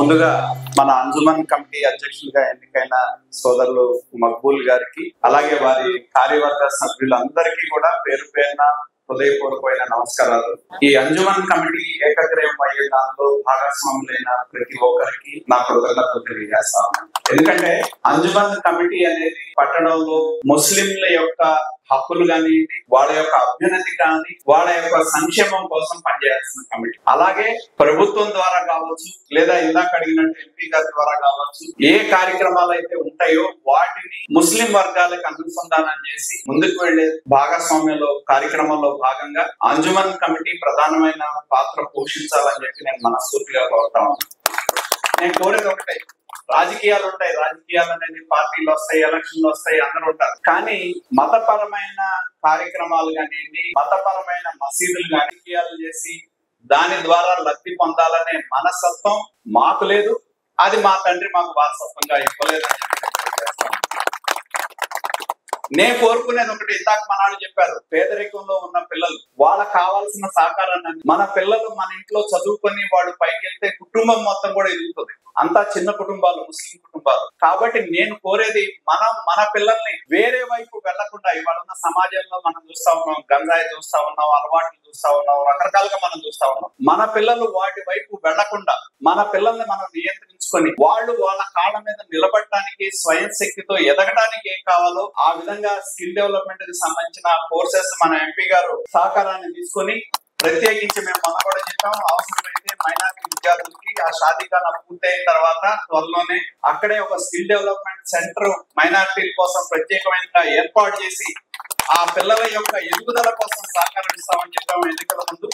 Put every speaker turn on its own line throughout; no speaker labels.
ముందుగా మన అంజుమన్ కమిటీ అధ్యక్షులుగా ఎన్నికైన సోదరులు మక్బూల్ గారికి, అలాగే వారి కార్యవర్గ సభ్యులందరికీ కూడా పేరు పేరున హృదయపూర్వకమైన నమస్కారాలు. ఈ అంజుమన్ కమిటీ ఏకగ్రీవం అయ్యే దానిలో భాగస్వాములైన ప్రతి ఒక్కరికి నా కృతజ్ఞతలు తెలియజేస్తాను. ఎందుకంటే అంజుమన్ కమిటీ అనేది పట్టణంలో ముస్లింల యొక్క హక్కులు కానివ్వండి, వాళ్ళ యొక్క అభ్యున్నతి కానీ, వాళ్ళ యొక్క సంక్షేమం కోసం పనిచేయాల్సిన కమిటీ. అలాగే ప్రభుత్వం ద్వారా కావచ్చు, లేదా ఇందాక అడిగినట్టు ఎంపీ గారి ద్వారా కావచ్చు, ఏ కార్యక్రమాలు అయితే ఉంటాయో వాటిని ముస్లిం వర్గాలకు అనుసంధానం చేసి ముందుకు వెళ్లే భాగస్వామ్యంలో కార్యక్రమంలో భాగంగా అంజుమన్ కమిటీ ప్రధానమైన పాత్ర పోషించాలని చెప్పి నేను మనస్ఫూర్తిగా కోరుతా ఉన్నాను. నేను కోరేది ఒకటే, రాజకీయాలు ఉంటాయి, రాజకీయాలు అనేది పార్టీలు వస్తాయి, ఎలక్షన్లు వస్తాయి, అందరూ ఉంటారు. కానీ మతపరమైన కార్యక్రమాలు కానివ్వండి, మతపరమైన మసీదులు రాజకీయాలు చేసి దాని ద్వారా లబ్ధి పొందాలనే మనస్తత్వం మాకు లేదు. అది మా తండ్రి మాకు వారసత్వంగా ఇవ్వలేదని చెప్పి నేను కోరుకునేది ఒకటి. ఇందాక మనాడు చెప్పారు, పేదరికంలో ఉన్న పిల్లలు వాళ్ళకి కావాల్సిన సహకారాన్ని మన పిల్లలు మన ఇంట్లో చదువుకొని వాడు పైకి వెళ్తే కుటుంబం మొత్తం కూడా ఎదుగుతుంది. అంతా చిన్న కుటుంబాలు, ముస్లిం కుటుంబాలు. కాబట్టి నేను కోరేది, మనం మన పిల్లల్ని వేరే వైపు వెళ్లకుండా, ఇవాళ ఉన్న సమాజంలో మనం చూస్తా ఉన్నాం, గంజాయి చూస్తా ఉన్నాం, అలవాట్లు చూస్తా ఉన్నాం, రకరకాలుగా మనం చూస్తా ఉన్నాం. మన పిల్లలు వాటి వైపు వెళ్లకుండా మన పిల్లల్ని మనం నియంత్రించుకొని వాళ్ళు వాళ్ళ కాళ్ళ మీద నిలబడటానికి, స్వయం శక్తితో ఎదగడానికి ఏం కావాలో ఆ విధంగా స్కిల్ డెవలప్మెంట్ కి సంబంధించిన కోర్సెస్ మన ఎంపీ గారు సహకారాన్ని తీసుకొని, ప్రత్యేకించి మేము మొన్న కూడా చెప్పాం, అవసరమైతే మైనారిటీ విద్యార్థులకి ఆ షాదీకాలం పూర్తయిన తర్వాత త్వరలోనే అక్కడే ఒక స్కిల్ డెవలప్మెంట్ సెంటర్ మైనారిటీల కోసం ప్రత్యేకమైన ఏర్పాటు చేసి ఆ పిల్లల యొక్క ఎదుగుదల కోసం సహకారం ఇస్తామని చెప్పాము ఎన్నికల ముందు.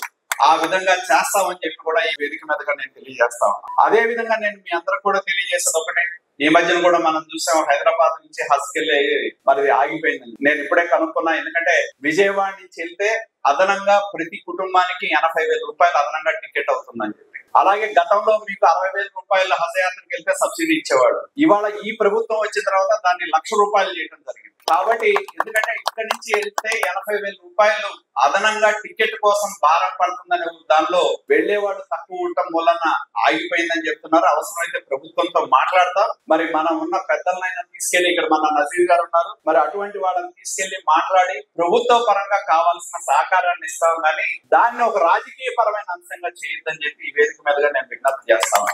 ఆ విధంగా చేస్తామని చెప్పి కూడా ఈ వేదిక మీదగా నేను తెలియజేస్తాను. అదే విధంగా నేను మీ అందరికి కూడా తెలియజేసేది ఒకటే, ఈ మధ్యన కూడా మనం చూసాం, హైదరాబాద్ నుంచి హస్కెళ్ళి మరి ఆగిపోయింది. నేను ఇప్పుడే కనుక్కున్నా, ఎందుకంటే విజయవాడ నుంచి వెళ్తే అదనంగా ప్రతి కుటుంబానికి 80,000 రూపాయలు అదనంగా టికెట్ అవుతుందని చెప్పి. అలాగే గతంలో మీకు 60,000 రూపాయల హజ్ యాత్రకు వెళ్తే సబ్సిడీ ఇచ్చేవాడు. ఇవాళ ఈ ప్రభుత్వం వచ్చిన తర్వాత దాన్ని 1,00,000 రూపాయలు చేయడం జరిగింది. కాబట్టి ఎందుకంటే ఇక్కడి నుంచి వెళ్తే 80,000 రూపాయలు అదనంగా టికెట్ కోసం భారం పడుతుందనే దానిలో వెళ్లేవాడు తక్కువ ఉండటం వలన ఆగిపోయిందని చెప్తున్నారు. అవసరమైతే ప్రభుత్వంతో మాట్లాడతాం. మరి మనం ఉన్న పెద్దలనైనా తీసుకెళ్లి, ఇక్కడ మన నజీర్ గారు ఉన్నారు, మరి అటువంటి వాళ్ళని తీసుకెళ్లి మాట్లాడి ప్రభుత్వ పరంగా కావాల్సిన సహకారాన్ని ఇస్తాం, కానీ దాన్ని ఒక రాజకీయ పరమైన అంశంగా చేయొద్దని చెప్పి ఈ వేదిక మీదుగా నేను విజ్ఞప్తి చేస్తాను.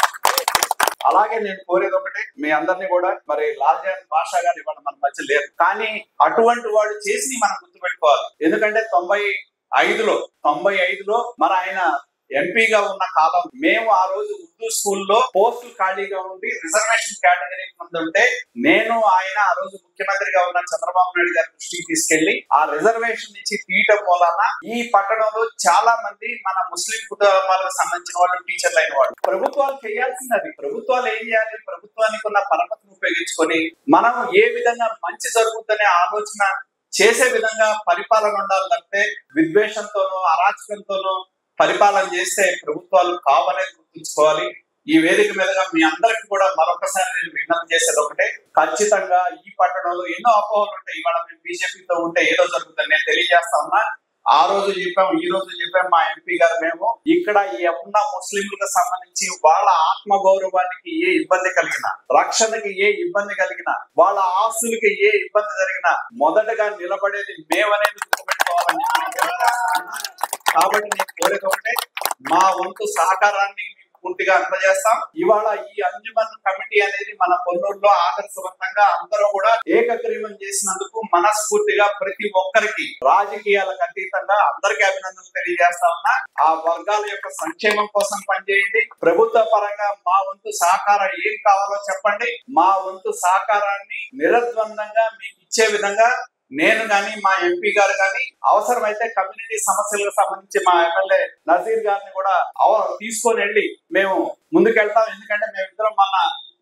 అలాగే నేను కోరేది ఒకటి, మీ అందరినీ కూడా, మరి లాల్జాన్ బాషా గారు ఇవాళ మన మధ్య లేరు, కానీ అటువంటి వాడు చేసి మనం గుర్తుపెట్టుకోవాలి. ఎందుకంటే 95లో మరి ఆయన ఎంపీగా ఉన్న కాలం, మేము ఆ రోజు ఉర్దూ స్కూల్లో పోస్టులు ఖాళీగా ఉండి రిజర్వేషన్ కేటగిరీ ఉంటే నేను ఆయన ఆ రోజు ముఖ్యమంత్రిగా ఉన్న చంద్రబాబు నాయుడు గారి దృష్టికి తీసుకెళ్లి ఆ రిజర్వేషన్ నుంచి తీయటం వలన ఈ పట్టణంలో చాలా మంది మన ముస్లిం కుటుంబాలకు సంబంధించిన వాళ్ళు టీచర్లు అయిన వాళ్ళు. ప్రభుత్వాలు చేయాల్సినది, ప్రభుత్వాలు ఏం చేయాలి, ప్రభుత్వానికి ఉన్న పరపతిని ఉపయోగించుకొని మనం ఏ విధంగా మంచి జరుగుతుందనే ఆలోచన చేసే విధంగా పరిపాలన ఉండాలి తప్పితే విద్వేషంతోనో అరాచకంతోనో పరిపాలన చేస్తే ప్రభుత్వాలు కావాలని గుర్తుంచుకోవాలి. ఈ వేదిక మీదుగా మీ అందరికి కూడా మరొకసారి నేను విజ్ఞప్తి చేసేది ఒకటే, ఖచ్చితంగా ఈ పట్టణంలో ఎన్నో అపోహలు ఉంటాయి. ఇవాళ మేము బీజేపీతో ఉంటే ఏదో జరుగుతుంది నేను తెలియజేస్తా ఉన్నా. ఆ రోజు చెప్పాం, ఈ రోజు చెప్పాం, మా ఎంపీ గారు మేము ఇక్కడ ఉన్న ముస్లింలకు సంబంధించి వాళ్ళ ఆత్మ గౌరవానికి ఏ ఇబ్బంది కలిగినా, రక్షణకి ఏ ఇబ్బంది కలిగినా, వాళ్ళ ఆస్తులకి ఏ ఇబ్బంది జరిగినా మొదటగా నిలబడేది మేమనేది గుర్తుపెట్టుకోవాలని. కాబట్టి నేను కోరేది ఒకటే, మా వంతు సహకారాన్ని పూర్తిగా అందజేస్తాం. ఇవాళ ఈ అంజుమన్ కమిటీ అనేది మన పొన్నూరులో ఆదర్శవంతంగా అందరూ కూడా ఏకగ్రీవం చేసినందుకు మనస్ఫూర్తిగా ప్రతి ఒక్కరికి, రాజకీయాలకు అతీతంగా అందరికీ అభినందనలు తెలియజేస్తా ఉన్నా. ఆ వర్గాల యొక్క సంక్షేమం కోసం పనిచేయండి. ప్రభుత్వ పరంగా మా వంతు సహకారం ఏం కావాలో చెప్పండి. మా వంతు సహకారాన్ని నిరద్వందంగా మీకు ఇచ్చే విధంగా నేను గాని, మా ఎంపీ గారు గాని, అవసరమైతే కమ్యూనిటీ సమస్యలకు సంబంధించి మా ఎమ్మెల్యే నజీర్ గారిని కూడా తీసుకొని వెళ్ళి మేము ముందుకెళ్తాం. ఎందుకంటే మేమిద్దరం మన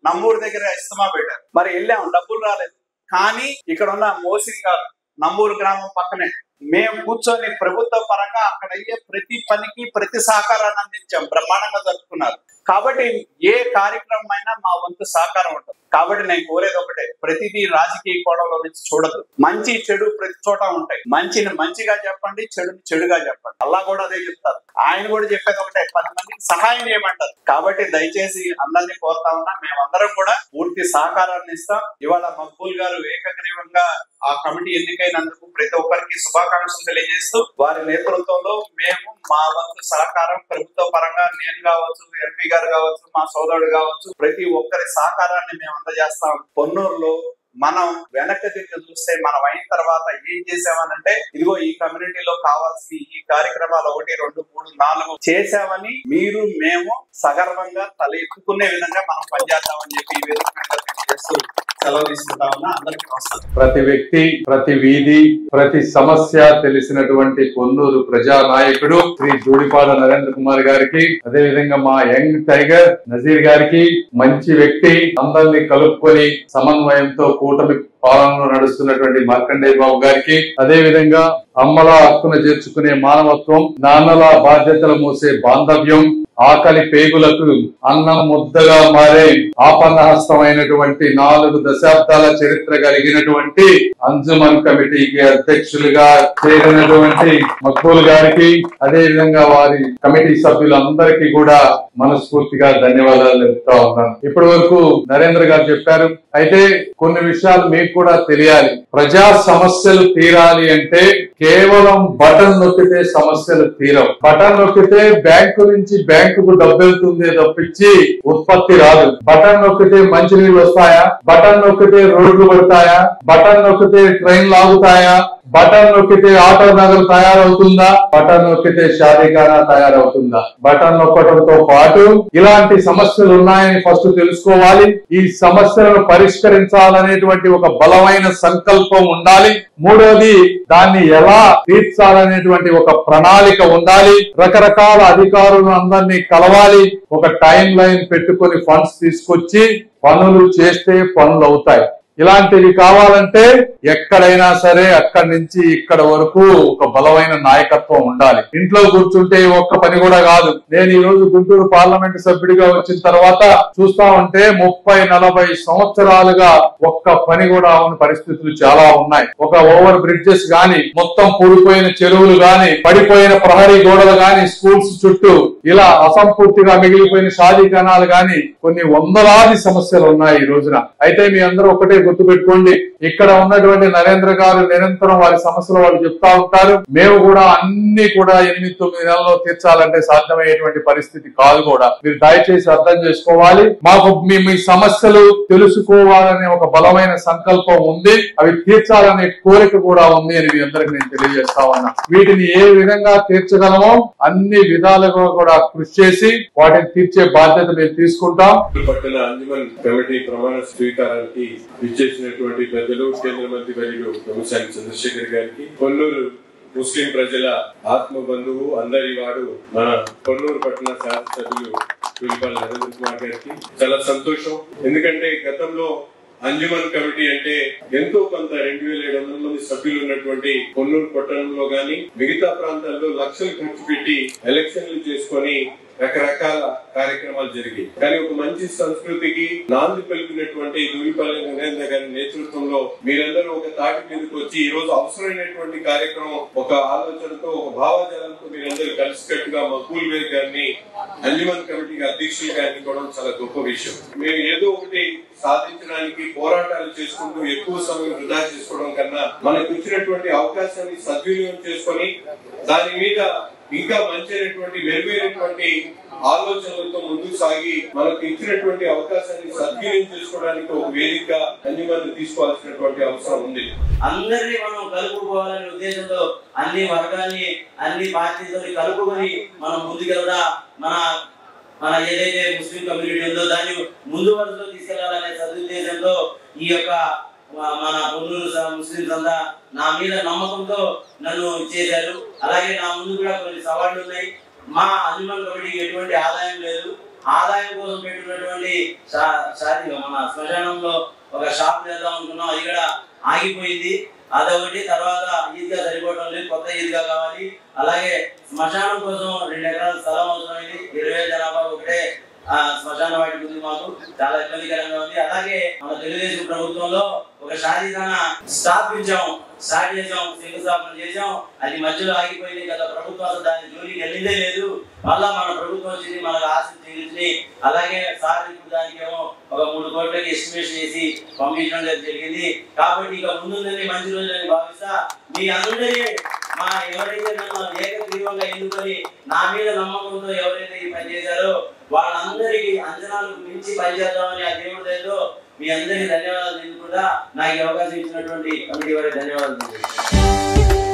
నంబూరు దగ్గర ఇస్తమా పెట్టారు, మరి వెళ్ళాము, డబ్బులు రాలేదు. కానీ ఇక్కడ ఉన్న మోసిన్ గారు నంబూరు గ్రామం పక్కనే మేము కూర్చొని ప్రభుత్వ పరంగా అక్కడ అయ్యే ప్రతి పనికి ప్రతి సహకారాన్ని అందించాం. బ్రహ్మాండంగా జరుపుకున్నారు. కాబట్టి ఏ కార్యక్రమం అయినా మా వంతు సహకారం ఉంటుంది. కాబట్టి నేను కోరేది ఒకటే, ప్రతిదీ రాజకీయ కోణంలో నుంచి చూడదు. మంచి చెడు ప్రతి చోట ఉంటాయి. మంచిని మంచిగా చెప్పండి, చెడుని చెడుగా చెప్పండి. అల్లా కూడా అదే చెప్తారు. ఆయన కూడా చెప్పేది ఒకటే, 10 మందికి సహాయం చేయమంటారు. కాబట్టి దయచేసి అందరినీ కోరుతా ఉన్నా, మేమందరం కూడా పూర్తి సహకారాన్ని ఇస్తాం. ఇవాళ మక్బూల్ గారు ఏకగ్రీవంగా ఆ కమిటీ ఎన్నికైనందుకు ప్రతి ఒక్కరికి శుభాకాంక్షలు తెలియజేస్తూ, వారి నేతృత్వంలో మేము మా వంతు సహకారం ప్రభుత్వ పరంగా, నేను కావచ్చు, ఎంపీ గారు కావచ్చు, మా సోదరుడు కావచ్చు, ప్రతి ఒక్కరి సహకారాన్ని మేము అందజేస్తాం. పొన్నూరులో మనం వెనక్కి తిరిగి చూస్తే మనం అయిన తర్వాత ఏం చేసామనంటే, ఇదిగో ఈ కమ్యూనిటీలో కావాల్సిన ఈ కార్యక్రమాలు 1, 2, 3, 4 చేశామని మీరు మేము సగర్వంగా తల ఎత్తుకునే విధంగా మనం పనిచేద్దామని చెప్పి ఈ విధంగా తెలియజేస్తూ సెలవు తీసుకుంటా ఉన్నా. అందరికీ నమస్కారం.
ప్రతి వ్యక్తి, ప్రతి వీధి, ప్రతి సమస్య తెలిసినటువంటి పొన్నూరు ప్రజా నాయకుడు శ్రీ జూడిపాడ నరేంద్ర కుమార్ గారికి, అదే విధంగా మా యంగ్ టైగర్ నజీర్ గారికి, మంచి వ్యక్తి, అందరినీ కలుపుకొని సమన్వయంతో కూటమి పాలనలో నడుస్తున్నటువంటి మార్కండేయ బాబు గారికి, అదే విధంగా అమ్మల హక్కును చేర్చుకునే మానవత్వం, నాన్నల బాధ్యతలు మోసే బాంధవ్యం, ఆకలి పేగులకు అన్నం ముద్దగా మారే ఆపన్నహస్తమైనటువంటి 4 దశాబ్దాల చరిత్ర కలిగినటువంటి అంజుమన్ కమిటీకి అధ్యక్షులుగా చేరినటువంటి మక్బూల్ గారికి, అదే విధంగా వారి కమిటీ సభ్యులందరికీ కూడా మనస్ఫూర్తిగా ధన్యవాదాలు చెప్తా ఉన్నాను. ఇప్పటి వరకు నరేంద్ర గారు చెప్పారు. అయితే కొన్ని విషయాలు మీకు కూడా తెలియాలి. ప్రజా సమస్యలు తీరాలి అంటే కేవలం బటన్ నొక్కితే సమస్యలు తీరవు. బటన్ నొక్కితే బ్యాంకు నుంచి బ్యాంకుకు డబ్బు వెళ్తుందే తప్పించి ఉత్పత్తి రాదు. బటన్ నొక్కితే మంచినీళ్ళు వస్తాయా? బటన్ నొక్కితే రోడ్లు పడతాయా? బటన్ నొక్కితే ట్రైన్లు ఆగుతాయా? బటన్ నొక్కితే ఆటో నగర్ తయారవుతుందా? బటన్ నొక్కితే షాదీఖానా తయారవుతుందా? బటన్ నొక్కడంతో పాటు ఇలాంటి సమస్యలు ఉన్నాయని ఫస్ట్ తెలుసుకోవాలి. ఈ సమస్యలను పరిష్కరించాలనేటువంటి ఒక బలమైన సంకల్పం ఉండాలి. మూడోది, దాన్ని ఎలా తీర్చాలనేటువంటి ఒక ప్రణాళిక ఉండాలి. రకరకాల అధికారులు అందరినీ కలవాలి. ఒక టైం లైన్ పెట్టుకొని ఫండ్స్ తీసుకొచ్చి పనులు చేస్తే పనులు అవుతాయి. ఇలాంటివి కావాలంటే ఎక్కడైనా సరే అక్కడి నుంచి ఇక్కడ వరకు ఒక బలమైన నాయకత్వం ఉండాలి. ఇంట్లో కూర్చుంటే ఒక్క పని కూడా కాదు. నేను ఈ రోజు గుంటూరు పార్లమెంట్ సభ్యుడిగా వచ్చిన తర్వాత చూస్తా ఉంటే 30-40 సంవత్సరాలుగా ఒక్క పని కూడా అవని పరిస్థితులు చాలా ఉన్నాయి. ఒక ఓవర్ బ్రిడ్జెస్ గాని, మొత్తం పూడిపోయిన చెరువులు గాని, పడిపోయిన ప్రహరీ గోడలు గాని, స్కూల్స్ చుట్టూ ఇలా అసంపూర్తిగా మిగిలిపోయిన షాదీఖానాలు గాని, కొన్ని వందలాది సమస్యలు ఉన్నాయి ఈ రోజున. అయితే మీ అందరూ ఒకటే గుర్తుపెట్టుకోండి, ఇక్కడ ఉన్నటువంటి నరేంద్ర గారు నిరంతరం వారి సమస్యలు వాళ్ళు చెప్తా ఉంటారు. మేము కూడా అన్ని కూడా 8-9 నెలల్లో తీర్చాలంటే సాధ్యమయ్యేటువంటి పరిస్థితి కాదు కూడా. మీరు దయచేసి అర్థం చేసుకోవాలి. మాకు మీ సమస్యలు తెలుసుకోవాలనే ఒక బలమైన సంకల్పం ఉంది. అవి తీర్చాలనే కోరిక కూడా ఉంది అని మీ అందరికి నేను తెలియజేస్తా ఉన్నా. వీటిని ఏ విధంగా తీర్చగలమో అన్ని విధాలుగా కూడా కృషి చేసి వాటిని తీర్చే బాధ్యత మేము తీసుకుంటాం.
పట్టణ అంజుమన్ కమిటీ ప్రమాణ స్వీకారానికి ఇచ్చేసినటువంటి పెద్దలు, కేంద్ర మంత్రి వర్యులు రమేశాని చంద్రశేఖర్ గారికి, పొన్నూరు ముస్లిం ప్రజల ఆత్మ బంధువు, అందరి వాడు, మన పొన్నూరు పట్టణ శాసనసభ్యులు జూడిపాడ నరేంద్ర కుమార్ గారికి చాలా సంతోషం. ఎందుకంటే గతంలో అంజుమన్ కమిటీ అంటే ఎంతో కొంత 2700 మంది సభ్యులు ఉన్నటువంటి పొన్నూరు పట్టణంలో గాని మిగతా ప్రాంతాల్లో లక్షలు ఖర్చు పెట్టి ఎలక్షన్లు చేసుకొని రకరకాల కార్యక్రమాలు జరిగాయి. కానీ ఒక మంచి సంస్కృతికి నాంది పలికినటువంటి జూడిపాలెం నరేంద్ర గారి నేతృత్వంలో మీరందరూ ఒక తాటి మీదకి వచ్చి ఈ రోజు అవసరమైనటువంటి కార్యక్రమం ఒక ఆలోచనతో, ఒక భావజాలంతో మీరందరూ కలిసికట్టుగా మక్బూల్ గారిని అంజుమన్ కమిటీకి అధ్యక్షులుగా ఎన్నుకోవడం చాలా గొప్ప విషయం. మేము ఏదో ఒకటి సాధించడానికి పోరాటాలు చేసుకుంటూ ఎక్కువ సమయం వృధా చేసుకోవడం కన్నా మనకు ఇచ్చినటువంటి అవకాశాన్ని సద్వినియోగం చేసుకొని దాని మీద ఇంకా మంచి మెరుగైనటువంటి ఆలోచనలతో ముందుకు సాగి మనకు ఇచ్చినటువంటి అవకాశాన్ని సద్వినియోగం చేసుకోవడానికి ఒక వేదిక అంజుమన్ తీసుకోవాల్సినటువంటి అవసరం ఉంది.
అందరినీ మనం కలుపుకోవాలనే ఉద్దేశంతో అన్ని వర్గాన్ని, అన్ని పార్టీలతో కలుపుకొని మనం ముందుకెళ్ళడా మన ఏదైతే ముస్లిం కమ్యూనిటీ ఉందో దాన్ని ముందు వరుసలో తీసుకెళ్లాలనే సదుద్దేశంతో ఈ యొక్క మన పొన్నూరు ముస్లింస్ అంతా నా మీద నమ్మకంతో నన్ను చేశారు. అలాగే నా ముందు కూడా కొన్ని సవాళ్లు ఉన్నాయి. మా అంజుమన్ కమిటీకి ఎటువంటి ఆదాయం లేదు. ఆదాయం కోసం పెట్టినటువంటి మన శ్మశానంలో ఒక షాప్ చేద్దాం అనుకున్నాం, అది కూడా ఆగిపోయింది. అదొకటి. తర్వాత ఈద్గా సరిపోవడం లేదు, కొత్త ఈద్గా కావాలి. అలాగే శ్మశానం కోసం 2 ఎకరాల స్థలం అవసరమైంది. 20,000 జనాభా ఒకటే శ్మశాన వాటి గురించి మాకు చాలా ఇబ్బందికరంగా ఉంది. అలాగే మన తెలుగుదేశం ప్రభుత్వంలో ఒక షాదీఖాన స్టార్ట్ చేసాం, శంకుస్థాపన చేసాం. అది మధ్యలో ఆగిపోయింది. గత ప్రభుత్వం దాని జోలికి వెళ్ళిందే లేదు. మళ్ళా మన ప్రభుత్వం వచ్చింది, మనకు ఆశలు తీర్చి అలాగే సార్ ఇప్పుడు దానికేమో ఒక 3 కోట్లకి ఎస్టిమేషన్ చేసి పంపించడం జరిగింది. కాబట్టి ఇక ముందుందని మంచి రోజులని భావిస్తా మీ అందరి ఎవరైతే నన్ను ఏకగ్రీవంగా ఎన్నుకొని నా మీద నమ్మకంతో ఎవరైతే ఈ పని చేశారో వాళ్ళందరికీ అంచనాలకు మించి పనిచేద్దామని ఆ దేవుడు ఏదో మీ అందరికీ ధన్యవాదాలు తెలుపుకుంటా నాకు అవకాశం ఇచ్చినటువంటి కమిటీ వారికి ధన్యవాదాలు.